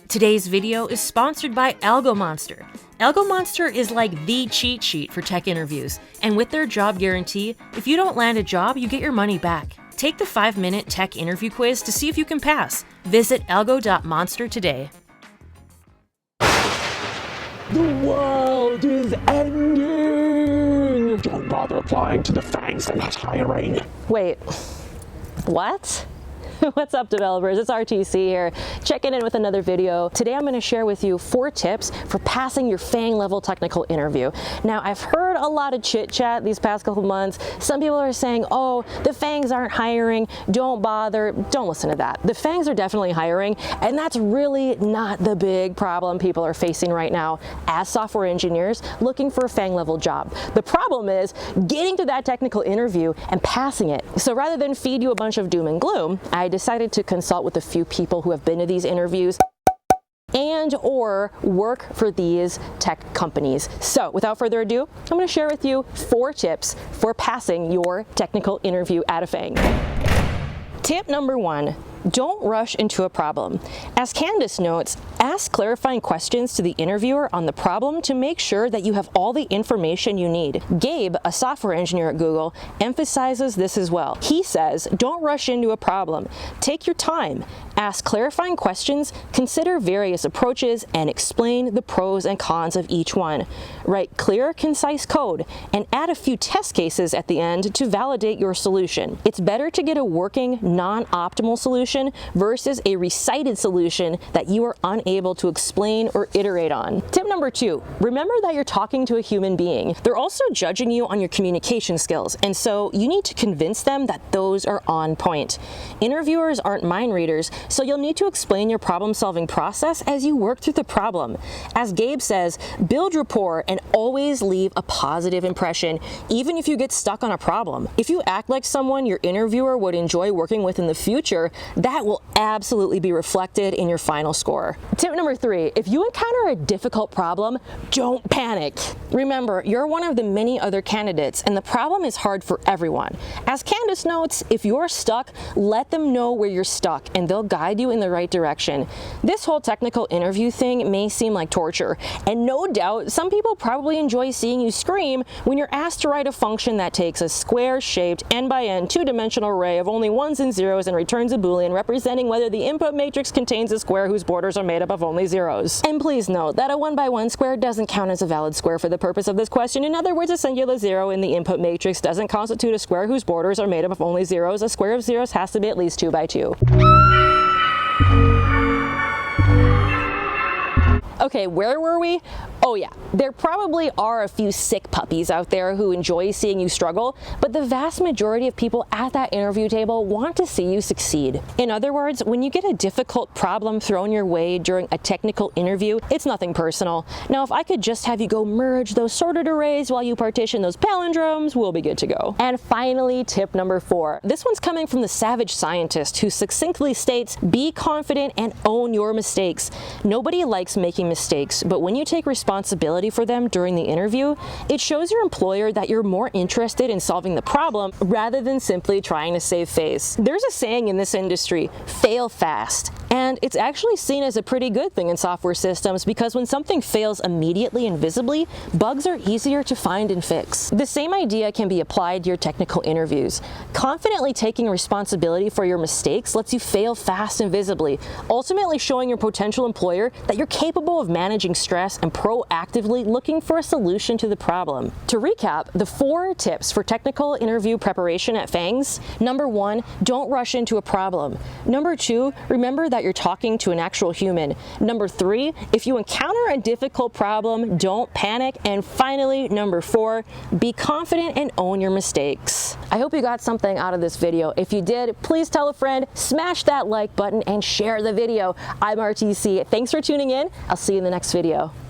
Today's video is sponsored by AlgoMonster. AlgoMonster is like the cheat sheet for tech interviews, and with their job guarantee, if you don't land a job, you get your money back. Take the 5-minute tech interview quiz to see if you can pass. Visit algo.monster today. The world is ending! Don't bother applying to the FAANGs, they're not hiring. Wait, what? What's up, developers? It's RTC here, checking in with another video. Today I'm going to share with you 4 tips for passing your FAANG level technical interview. Now, I've heard a lot of chit chat these past couple months. Some people are saying, oh, the FAANGs aren't hiring, don't bother. Don't listen to that. The FAANGs are definitely hiring, and that's really not the big problem people are facing right now as software engineers looking for a FAANG level job. The problem is getting to that technical interview and passing it. So rather than feed you a bunch of doom and gloom, I decided to consult with a few people who have been to these interviews and or work for these tech companies. So without further ado, I'm going to share with you 4 tips for passing your technical interview at a FAANG. Tip number 1. Don't rush into a problem. As Candace notes, ask clarifying questions to the interviewer on the problem to make sure that you have all the information you need. Gabe, a software engineer at Google, emphasizes this as well. He says, don't rush into a problem. Take your time. Ask clarifying questions, consider various approaches, and explain the pros and cons of each one. Write clear, concise code, and add a few test cases at the end to validate your solution. It's better to get a working, non-optimal solution versus a recited solution that you are unable to explain or iterate on. Tip number 2, remember that you're talking to a human being. They're also judging you on your communication skills, and so you need to convince them that those are on point. Interviewers aren't mind readers, so you'll need to explain your problem-solving process as you work through the problem. As Gabe says, build rapport and always leave a positive impression, even if you get stuck on a problem. If you act like someone your interviewer would enjoy working with in the future, that will absolutely be reflected in your final score. Tip number 3, if you encounter a difficult problem, don't panic. Remember, you're one of the many other candidates, and the problem is hard for everyone. As Candace notes, if you're stuck, let them know where you're stuck, and they'll guide you in the right direction. This whole technical interview thing may seem like torture, and no doubt, some people probably enjoy seeing you scream when you're asked to write a function that takes a square-shaped, n-by-n, 2-dimensional array of only 1s and 0s and returns a Boolean representing whether the input matrix contains a square whose borders are made up of only 0s. And please note that a 1x1 square doesn't count as a valid square for the purpose of this question. In other words, a singular 0 in the input matrix doesn't constitute a square whose borders are made up of only 0s. A square of 0s has to be at least 2x2. Okay, where were we? Oh yeah, there probably are a few sick puppies out there who enjoy seeing you struggle, but the vast majority of people at that interview table want to see you succeed. In other words, when you get a difficult problem thrown your way during a technical interview, it's nothing personal. Now, if I could just have you go merge those sorted arrays while you partition those palindromes, we'll be good to go. And finally, tip number 4. This one's coming from the savage scientist who succinctly states, be confident and own your mistakes. Nobody likes making mistakes, but when you take responsibility for them during the interview, it shows your employer that you're more interested in solving the problem rather than simply trying to save face. There's a saying in this industry, fail fast. And it's actually seen as a pretty good thing in software systems because when something fails immediately and visibly, bugs are easier to find and fix. The same idea can be applied to your technical interviews. Confidently taking responsibility for your mistakes lets you fail fast and visibly, ultimately showing your potential employer that you're capable of managing stress and proactively looking for a solution to the problem. To recap, the 4 tips for technical interview preparation at FAANGs. Number 1, don't rush into a problem. Number 2, remember that you're talking to an actual human. Number 3, if you encounter a difficult problem, don't panic. And finally, number 4, be confident and own your mistakes. I hope you got something out of this video. If you did, please tell a friend, smash that like button, and share the video. I'm RTC. Thanks for tuning in. I'll see you in the next video.